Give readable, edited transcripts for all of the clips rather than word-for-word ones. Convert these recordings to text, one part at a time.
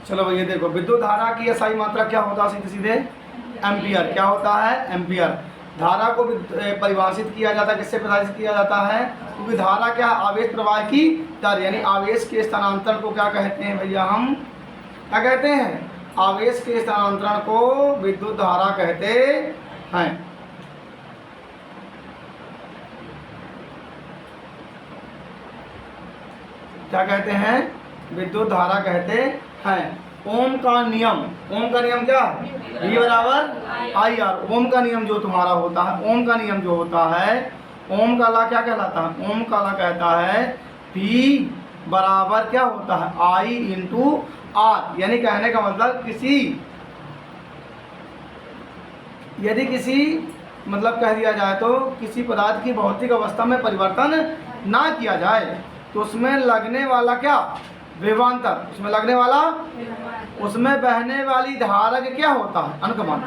चलो भैया देखो, विद्युत धारा की एसआई मात्रा क्या होता है? सीधे सीधे एम्पियर। क्या होता है? एम्पियर। धारा को परिभाषित किया जाता है, किससे परिभाषित किया जाता है? क्योंकि धारा क्या, आवेश प्रवाह की दर, यानी आवेश के स्थानांतरण को क्या कहते हैं भैया? हम क्या कहते हैं? आवेश के स्थानांतरण को विद्युत धारा कहते हैं। क्या कहते हैं? विद्युत धारा कहते हैं। ओम का नियम, ओम का नियम क्या है? V बराबर आई आर। ओम का नियम जो तुम्हारा होता है, ओम का नियम जो होता है, ओम का ला क्या कहलाता है? ओम का ला कहता है V बराबर क्या होता है? I into R. यानी कहने का मतलब यदि किसी मतलब कह दिया जाए तो किसी पदार्थ की भौतिक अवस्था में परिवर्तन ना किया जाए तो उसमें लगने वाला क्या? विभवांतर। उसमें लगने वाला, उसमें बहने वाली धारा के क्या होता है? अनुगमन।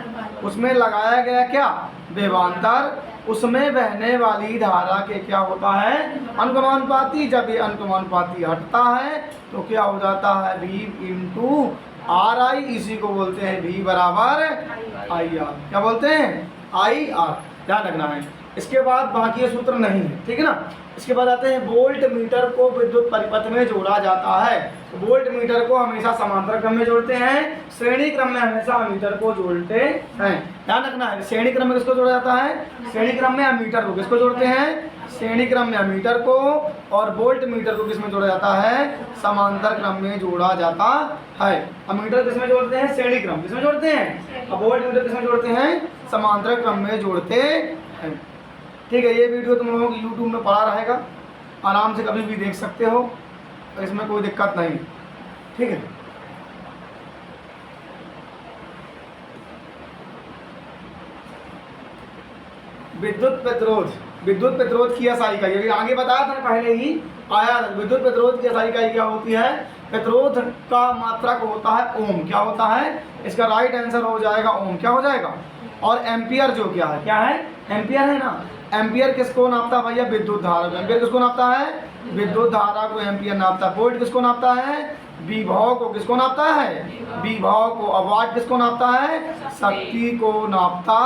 उसमें लगाया गया क्या? विभवांतर। उसमें बहने वाली धारा के क्या होता है? अनुगमानुपाती। जब ये अनुगमानुपाती हटता है तो क्या हो जाता है? V इंटू आर आई। इसी को बोलते हैं V बराबर आई आर। क्या बोलते हैं? I R. ध्यान रखना है। इसके बाद बाकी ये सूत्र नहीं है, ठीक है ना। इसके बाद आते हैं वोल्ट मीटर को विद्युत परिपथ में जोड़ा जाता है। तो वोल्ट मीटर को हमेशा समांतर क्रम में जोड़ते हैं, श्रेणी क्रम में हमेशा मीटर को जोड़ते हैं। ध्यान रखना है। श्रेणी क्रम में किसको जोड़ा जाता है? श्रेणी क्रम में मीटर को किसको जोड़ते हैं? श्रेणी क्रम में मीटर को। और वोल्ट मीटर को किसमें जोड़ा जाता है? समांतर क्रम में जोड़ा जाता है। अब मीटर किसमें जोड़ते हैं? श्रेणी क्रम। किसमें जोड़ते हैं? अब वोल्ट मीटर किसमें जोड़ते हैं? समांतर क्रम में जोड़ते हैं। ठीक है, ये वीडियो तुम लोगों की YouTube में पड़ा रहेगा, आराम से कभी भी देख सकते हो, इसमें कोई दिक्कत नहीं, ठीक है। विद्युत प्रतिरोध, विद्युत प्रतिरोध की एसआई इकाई, अभी आगे बताया था पहले ही आया। विद्युत प्रतिरोध की एसआई इकाई क्या होती है? प्रतिरोध का मात्रक होता है ओम। क्या होता है? इसका राइट आंसर हो जाएगा ओम। क्या हो जाएगा? और एम्पियर जो क्या है? क्या है? एम्पियर है ना। एम्पियर किसको नापता है भैया? विद्युत धारा को। एम्पियर किसको नापता है? विद्युत धारा को एम्पियर नापता है। वोल्ट किसको नापता है? विभव को। किसको नापता है? विभव को। और वाट किसको नापता है? शक्ति को नापता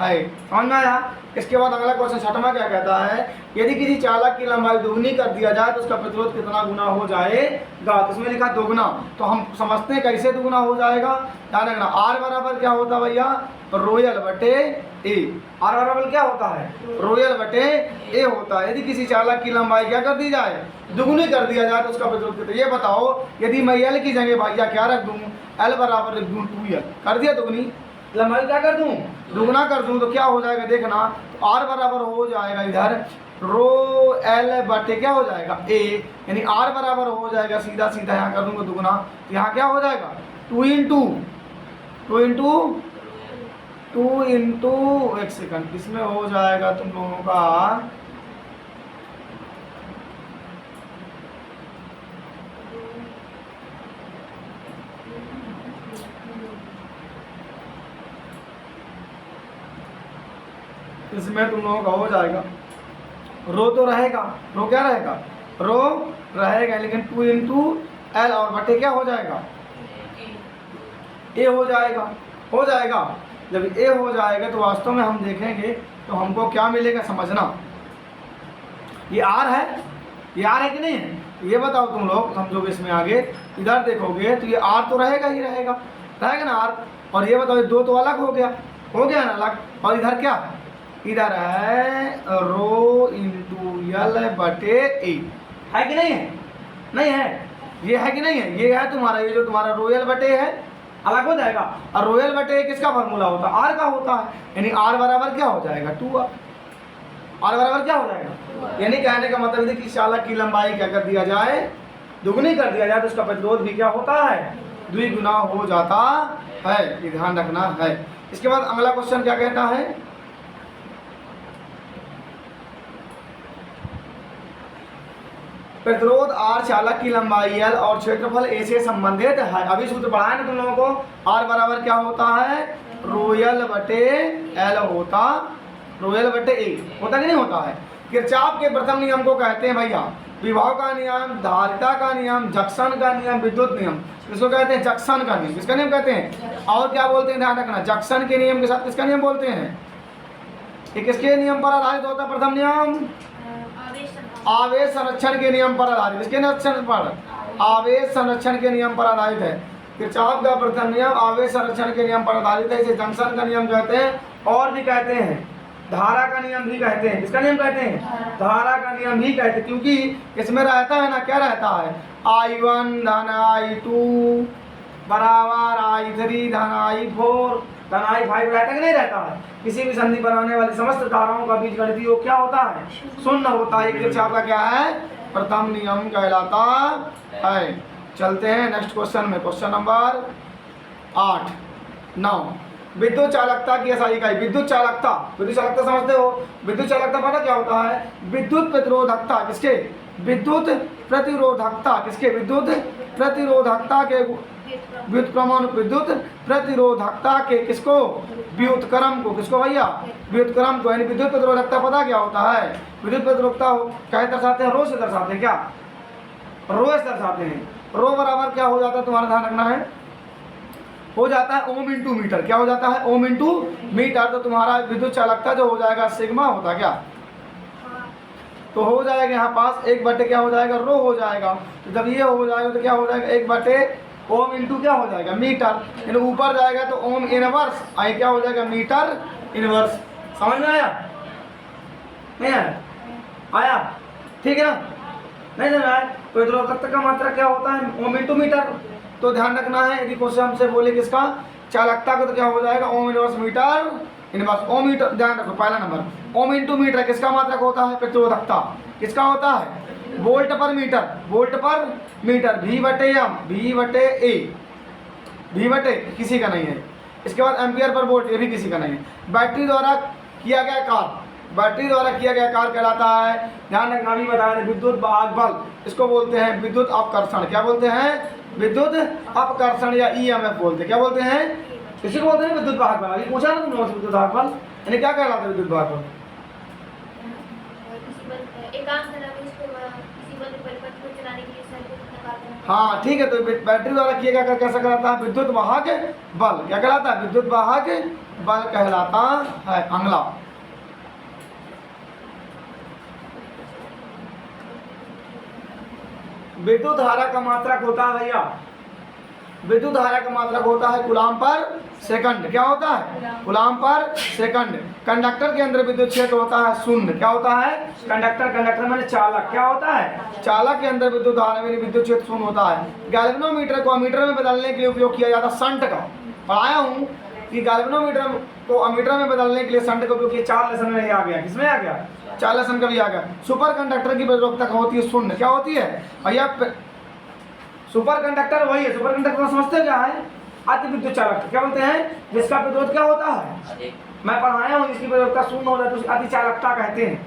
है। समझ में आया? इसके बाद अगला क्वेश्चन छठवां क्या कहता है? यदि किसी चालक की लंबाई दुगनी कर दिया जाए तो उसका प्रतिरोध कितना गुना हो जाएगा? तो इसमें लिखा दुगना, तो हम समझते हैं कैसे दुगना हो जाएगा। ध्यान रखना। आर बराबर क्या होता है भैया? रोयल बटे ए। आर बराबर क्या होता है? रोयल बटे ए होता है। यदि किसी चालक की लंबाई क्या कर दी जाए? दुगनी कर दिया जाए तो उसका प्रतिरोध कितना? ये बताओ, यदि मैं एल की जगह भैया क्या रख दूँ? एल बराबर रख दूँ 2L। कर दिया दुगनी, लंबाई क्या कर दूँ? दुगना कर दूँ, तो क्या हो जाएगा देखना। तो आर बराबर हो जाएगा इधर रो एल बटे क्या हो जाएगा? ए। यानी आर बराबर हो जाएगा सीधा सीधा, यहाँ कर दूंगा दुगना, तो यहाँ क्या हो जाएगा? 2 इंटू एक सेकंड, इसमें हो जाएगा तुम लोगों का इसमें तुम लोगों का हो जाएगा, रो तो रहेगा, रो क्या रहेगा? रो रहेगा, लेकिन 2 इंटू एल और बटे क्या हो जाएगा? ए हो जाएगा। हो जाएगा। जब ए हो जाएगा तो वास्तव में हम देखेंगे तो हमको क्या मिलेगा समझना। ये आर है, ये आर है कि नहीं है? ये बताओ तुम लोग, समझोगे इसमें आगे। इधर देखोगे तो ये आर तो रहेगा ही रहेगा, रहेगा ना आर। और ये बताओ, ये दो तो अलग हो गया ना अलग। और इधर क्या है? इधर है रो इंटू यल बटे ए। है कि नहीं है? नहीं है। ये है कि नहीं है? ये है तुम्हारा, ये जो तुम्हारा रोयल बटे है अलग हो जाएगा। और रोयल बटे किसका फॉर्मूला होता है? आर का होता है। यानी आर बराबर क्या हो जाएगा? 2R। आर बराबर क्या हो जाएगा? यानी कहने का मतलब है कि चालक की लंबाई क्या कर दिया जाए? दुगनी कर दिया जाए तो उसका प्रतिरोध भी क्या होता है? द्विगुना हो जाता है। ये ध्यान रखना है। इसके बाद अगला क्वेश्चन क्या कहता है? प्रतिरोध आर चालक की लंबाई एल और क्षेत्रफल ए से संबंधित है। अभी सूत्र पढ़ाया ना तुम लोगों को। आर बराबर क्या होता है? रोयल बटे एल होता, रोयल बटे ए होता कि नहीं होता है? किरचॉफ के प्रथम नियम को कहते हैं भैया विभव का नियम, धारिता का नियम, जंक्शन का नियम, विद्युत नियम। इसको कहते हैं जंक्शन का नियम। किसका नियम कहते हैं? और क्या बोलते हैं, ध्यान रखना, जंक्शन के नियम के साथ किसका नियम बोलते हैं? ये किसके नियम पर आधारित होता है? प्रथम नियम आवेश संरक्षण के नियम पर आधारित। किसके संरक्षण पर? आवेश संरक्षण के नियम पर आधारित है। किरचॉफ का प्रथम नियम आवेश संरक्षण के नियम पर आधारित है। इसे जंक्शन का नियम कहते हैं और भी कहते हैं धारा का नियम भी कहते हैं। किसका नियम कहते हैं? धारा का नियम भी कहते हैं, क्योंकि इसमें रहता है ना, क्या रहता है, I1 धन I2 बराबर I3 धन I4 धन I5 रहता है कि नहीं रहता है? किसी भी संधि पर आने वाली समस्त धाराओं का बीजगणितीय योग क्या होता है? शून्य होता है। किरचॉफ का क्या है? प्रथम नियम कहलाता है। चलते हैं नेक्स्ट क्वेश्चन में। क्वेश्चन नंबर 8 9 विद्युत चालकता की SI इकाई। विद्युत चालकता समझते हो? विद्युत चालकता पता क्या होता है? विद्युत प्रतिरोधकता किसके? विद्युत प्रतिरोधकता किसके? विद्युत प्रतिरोधकता के विद्युत प्रतिरोधकता के किसको? व्युत्क्रम को। किसको भैया? व्युत्क्रम को। यानी विद्युत प्रतिरोधकता पता क्या होता है? विद्युत प्रतिरोधकता क्या दर्शाते हैं? रो से दर्शाते हैं। क्या रो से दर्शाते हैं? रो बराबर क्या हो जाता है, तुम्हारा ध्यान रखना है, हो जाता है ओम इंटू मीटर। क्या हो जाता है? Ohm into metre. तो तुम्हारा विद्युत चालकता जो हो जाएगा सिग्मा होता क्या? तो हो जाएगा यहाँ पास 1 क्या हो जाएगा? रो हो जाएगा। तो जब ये हो जाएगा तो क्या हो जाएगा? 1 ओम इंटू क्या हो जाएगा? मीटर। यानी ऊपर जाएगा तो ओम इनवर्स, आई क्या हो जाएगा? Metre inverse. समझ में आया? नहीं आया? आया? ठीक है ना? नहीं समझ आया? तो प्रतिरोधकता का मात्रा क्या होता है? Ohm into metre. तो ध्यान रखना है, यदि क्वेश्चन हमसे बोले किसका? चालकता को, तो क्या हो जाएगा? Ohm inverse metre inverse. Ohm metre, ध्यान रखो पहला नंबर। ओम इंटू मीटर किसका मात्रक होता है? प्रतिरोधकता। किसका होता है? वोल्ट पर मीटर। वोल्ट पर मीटर। V/M V/A V/ किसी का नहीं है। इसके बाद एम्पियर पर वोल्ट, ये भी किसी का नहीं है। बैटरी द्वारा किया गया कार्य, बैटरी द्वारा किया गया कार्य कहलाता है, ध्यान रखना, भी बताया विद्युत वाहक बल। इसको बोलते हैं विद्युत अपकर्षण। क्या बोलते हैं? विद्युत अपकर्षण या EMF बोलते हैं। क्या बोलते हैं? किसी को बोलते हैं विद्युत वाहक बल। अभी पूछा ना तुम लोगों से, विद्युत वाहक बल यानी क्या कहलाता है? विद्युत वाहक बल हाँ ठीक है। तो बैटरी द्वारा किया गया कैसा कहलाता है? विद्युत वाहक बल। क्या कहलाता है? विद्युत वाहक बल कहलाता है। अगला विद्युत धारा का मात्रक होता है भैया, विद्युत धारा का मात्रक होता है कूलाम पर सेकंड। क्या होता है? कूलाम पर सेकंड। कंडक्टर के अंदर विद्युत क्षेत्र होता है 0। क्या होता है? कंडक्टर माने चालक। क्या होता है? चालक के अंदर विद्युत धारा में विद्युत क्षेत्र 0 होता है। गैल्वेनोमीटर को अमीटर में बदलने के लिए उपयोग किया जाता है शंट का। पढ़ाया हूँ कि गैल्वेनोमीटर को अमीटर में बदलने के लिए शंट का उपयोग किया। 4 लेसन में आ गया। किसमें आ गया? 4 लेसन का भी आ गया। सुपर कंडक्टर की प्रतिरोधकता होती है 0। क्या होती है भैया? सुपर कंडक्टर वही है। सुपर कंडक्टर समझते क्या है? अति विद्युत चालक। क्या बोलते हैं? जिसका प्रतिरोध क्या होता है? मैं पढ़ाया हूँ, जिसकी प्रतिरोधकता 0 हो जाती है उसे अति चालकता कहते हैं।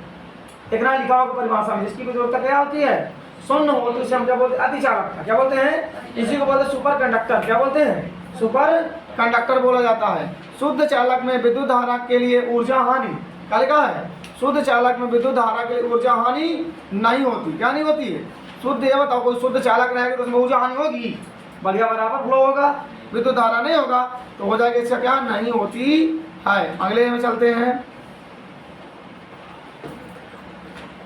इतना लिखा होगा परिभाषा में, जिसकी प्रतिरोधकता क्या होती है? 0 हो तो इसे हम क्या बोलते हैं? अति चालकता। क्या बोलते हैं? इसी को बोलते हैं सुपर कंडक्टर। क्या बोलते हैं? सुपर कंडक्टर बोला जाता है। शुद्ध चालक में विद्युत धारा के लिए ऊर्जा हानि, क्या लिखा है? शुद्ध चालक में विद्युत धारा के लिए ऊर्जा हानि नहीं होती। क्या नहीं होती है? शुद्ध ये बताओ, कोई शुद्ध चालक रहेगा तो उसमें ऊर्जा हानि होगी? बढ़िया बराबर फ्लो होगा, विद्युत धारा नहीं होगा तो हो जाएगा इसका क्या? नहीं होती है। अगले में चलते हैं।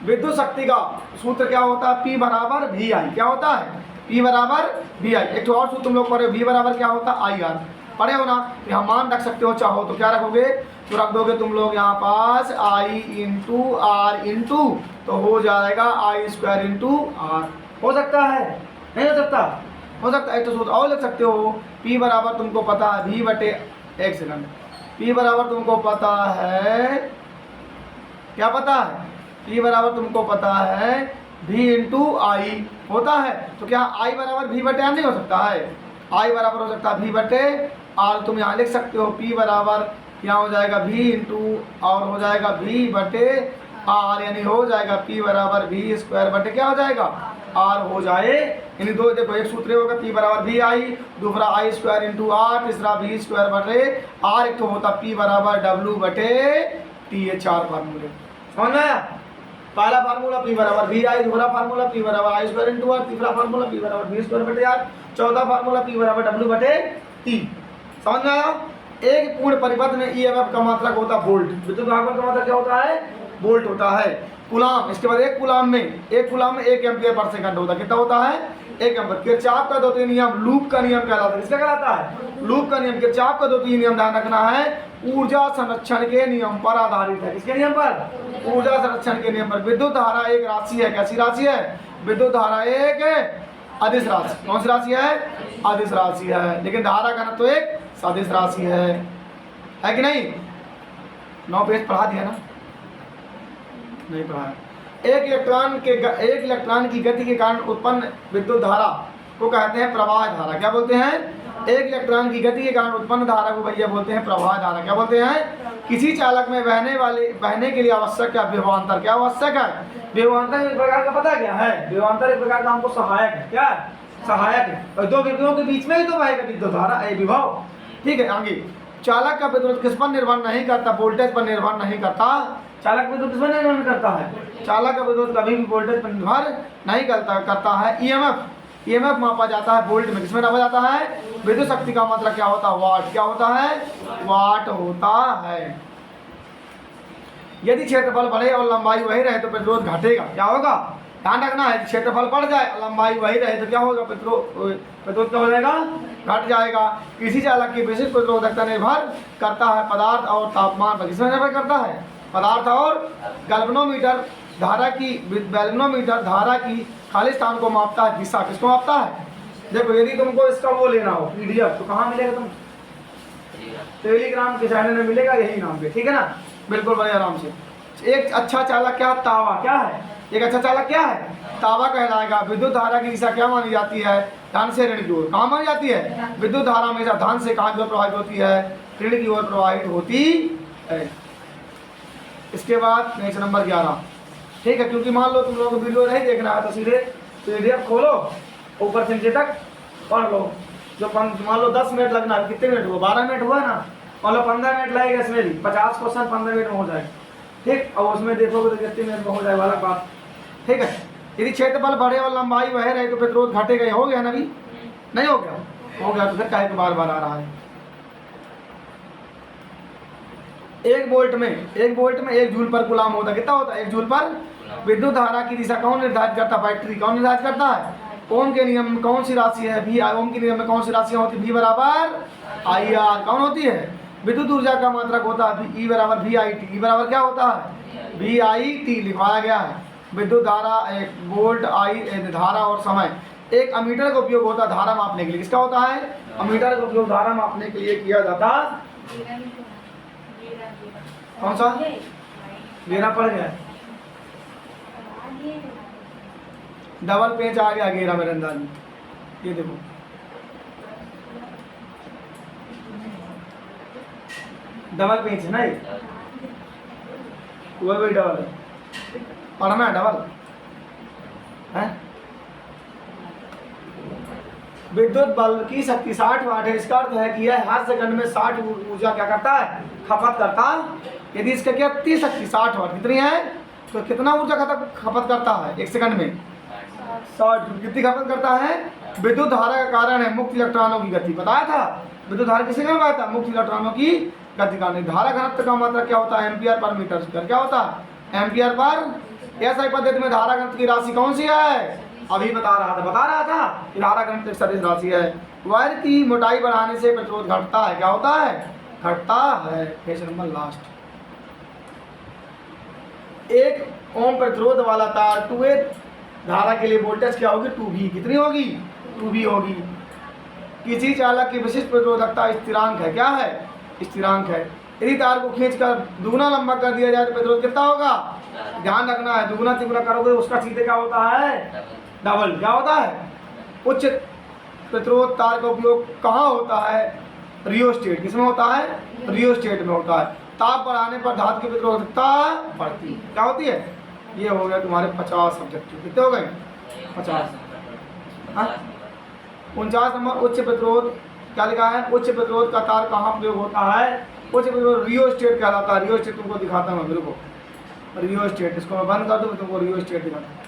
विद्युत शक्ति का सूत्र क्या होता है? P बराबर VI। क्या होता है? P बराबर VI। एक और सूत्र तुम लोग पढ़े, V बराबर क्या होता है? IR। पढ़े हो ना? तो यहाँ मान रख सकते हो, चाहो तो क्या रखोगे? तो रख दोगे तुम लोग यहाँ पास I इंटू R इंटू, तो हो जाएगा I² इंटू R। हो सकता है? नहीं हो सकता? हो सकता है। तो सूत्र और लिख सकते हो। P बराबर तुमको पता है V/, एक सेकंड, P बराबर तुमको पता है, क्या पता है? P बराबर तुमको पता है V इंटू I होता है। तो क्या I बराबर V/R नहीं हो सकता है? I बराबर हो सकता है V/R। तुम यहाँ लिख सकते हो P बराबर, यहाँ हो जाएगा V इंटू और हो जाएगा V/R, यानी हो जाएगा P बराबर V² क्या हो जाएगा? R हो जाए। यानी दो देखो, एक सूत्र होगा P बराबर VI, दूसरा I² इंटू R, तीसरा V²/R। एक तो होता P बराबर W/T। ये 4 फार्मूले समझ में आया? पहला फार्मूला P बराबर वी आई, दूसरा फार्मूला P बराबर आई स्क्वायर इंटू आर, तीसरा फार्मूला P बराबर वी स्क्वायर बटे आर, चौथा फार्मूला P बराबर डब्ल्यू बटे टी। समझ में आया? एक पूर्ण परिपथ में ईएमएफ का मात्रक होता है वोल्ट, विद्युत भागफल का मात्रक क्या होता है? वोल्ट होता है। कूलाम, इसके बाद एक कूलाम में 1 एम्पियर पर सेकंड होता है। कितना होता है? 1 एम्पियर। किरचॉफ का द्वितीय नियम, लूप का नियम कहलाता है। किसका कहलाता है? लूप का नियम। किरचॉफ का द्वितीय नियम ध्यान रखना है, ऊर्जा संरक्षण के नियम पर आधारित है। किसके नियम पर? ऊर्जा संरक्षण के नियम पर। विद्युत धारा एक राशि है। कैसी राशि है? विद्युत धारा एक अदिश राशि। कौन सी राशि है? अदिश राशि है। लेकिन धारा घनत्व तो एक सदिश राशि है कि नहीं? 9 पेज पढ़ा दिया ना? नहीं पढ़ा। एक इलेक्ट्रॉन की गति के कारण उत्पन्न विद्युत धारा को कहते हैं प्रवाह धारा। क्या बोलते हैं? एक इलेक्ट्रॉन की गति के कारण उत्पन्न धारा को भैया बोलते हैं प्रवाह धारा। क्या बोलते हैं? किसी चालक में बहने के लिए आवश्यक है विभवांतर। क्या आवश्यक है? विभवांतर एक प्रकार का पता क्या है? विभवांतर एक प्रकार का हमको सहायक है। क्या है? सहायक है। और दो विभवों के बीच में ही तो बहेगा विद्युत धारा, विभव। ठीक है। आगे, चालक का विद्युत किस पर निर्भर नहीं करता? वोल्टेज पर निर्भर नहीं करता। चालक विद्युत किस पर निर्भर करता है? चालक का विद्युत कभी भी वोल्टेज पर निर्भर नहीं करता है। ईएमएफ मापा जाता है वोल्ट में। किसमें मापा जाता है? विद्युत शक्ति का मतलब क्या होता है? वाट। क्या होता है? वाट होता है। यदि क्षेत्रफल बढ़े और लंबाई वही रहे तो प्रतिरोध घटेगा। क्या होगा? ध्यान रखना है, क्षेत्रफल बढ़ जाए लंबाई वही रहे तो क्या होगा? प्रतिरोध क्या हो जाएगा? घट जाएगा। किसी चालक की विशिष्ट प्रतिरोधकता निर्भर करता है पदार्थ और तापमान पर। किसमें निर्भर करता है? पदार्थ और गैल्वेनोमीटर धारा की खाली स्थान को मापता है। दिशा किसको मापता है? देखो, यदि तुमको इसका वो लेना हो पीडीएफ तो कहाँ मिलेगा? तुम टेलीग्राम के चैनल में मिलेगा, यही नाम पे। ठीक है ना? बिल्कुल बड़े आराम से। एक अच्छा चालक क्या? तावा। क्या है? एक अच्छा चालक क्या है? तावा कहलाएगा। विद्युत धारा की दिशा क्या मानी जाती है? धन से ऋण की ओर। कहाँ मानी जाती है? विद्युत धारा हमेशा धन से कहाँ की ओर प्रवाहित होती है? ऋण की ओर प्रवाहित होती है। इसके बाद नेक्स्ट नंबर 11। ठीक है, क्योंकि मान लो तुम लोगों को वीडियो नहीं देखना है तो सीधे पीडीएफ खोलो, ऊपर से नीचे तक पढ़ लो। जो मान लो 10 मिनट लगना है, कितने मिनट हुआ? 12 मिनट हुआ ना? मान लो 15 मिनट लगेगा इसमें भी। 50 क्वेश्चन 15 मिनट में हो जाएगा। ठीक, और उसमें देखोगे तो कितने मिनट में हो जाएगा वाला बात। ठीक है। यदि क्षेत्रफल बढ़े और लंबाई वह रहे तो प्रतिरोध घटेगा। हो गया ना? अभी नहीं हो गया? हो गया तो फिर काहे को बार बार आ रहा है? 1 वोल्ट में 1 जूल पर कूलाम होता है। कितना होता है? 1 जूल पर। विद्युत धारा की दिशा कौन निर्धारित करता है? बैटरी। कौन निर्धारित करता है? ओम के नियम में कौन सी राशि है? वी। ओम के नियम में कौन सी राशियां होती है? वी बराबर आई आर। कौन होती है? विद्युत ऊर्जा का मात्रक होता है ई बराबर वी आई टी। ई बराबर क्या होता है? वी आई टी लिखवाया गया है। विद्युत धारा, एक वोल्ट, आई धारा और समय। एक अमीटर का उपयोग होता है धारा मापने के लिए। किसका होता है? अमीटर का उपयोग धारा मापने के लिए किया जाता। कौन सा? घेरा पड़ गया, डबल पेज आ गया घेरा मेरे अंदाज में। ये देखो, डबल पेज है ना? ये वही डबल है। पढ़ना है डबल है। विद्युत बल्ब की शक्ति 60 वाट है। इसका अर्थ है कि यह हर सेकंड में 60 ऊर्जा क्या करता है? खपत करता। यदि इसका क्या शक्ति 60 वाट कितनी है तो कितना ऊर्जा खपत करता है 1 सेकंड में? 60। कितनी खपत करता है? विद्युत धारा का कारण है मुक्त इलेक्ट्रॉनों की गति। बताया था विद्युत धारा किसे कारण बताया था? मुक्त इलेक्ट्रॉनों की गति कारण। धारा घनत्व का मात्रक क्या होता है? Ampere per metre square. क्या होता है? Ampere per. ऐसा पद्धति में धारा घनत्व की राशि कौन सी है? अभी बता रहा था कि धारा घनत्व सदिश राशि है। वायर की मोटाई बढ़ाने से प्रतिरोध घटता है। क्या होता है? घटता है। Page number last. 1 ओम प्रतिरोध वाला तार 2A धारा के लिए वोल्टेज क्या होगी? 2V। कितनी होगी? 2V होगी। किसी चालक की विशिष्ट प्रतिरोधकता स्थिरांक है। क्या है? स्थिरांक है। यदि तार को खींचकर दुगुना लंबा कर दिया जाए तो प्रतिरोध कितना होगा? ध्यान रखना है, दुगुना तिगुना करोगे उसका सीधे क्या होता है? डबल। क्या होता है? उच्च प्रतिरोध तार का उपयोग कहाँ होता है? रियोस्टेट। किसमें होता है? रियोस्टेट में होता है। ताप बढ़ाने पर धातु की प्रतिरोधकता बढ़ती है। क्या होती है? ये हो गया तुम्हारे 50 सब्जेक्टिव। कितने हो गए? 50। 49 नंबर उच्च प्रतिरोध। क्या लिखा है? उच्च प्रतिरोध का तार कहाँ प्रयोग होता है? उच्च प्रतिरोध रियोस्टेट कहलाता है। रियोस्टेट तुमको दिखाता हूँ। मेरे को रियो स्टेट। इसको मैं बंद कर दूँ, मैं तुमको रियो स्टेट दिखाता हूँ।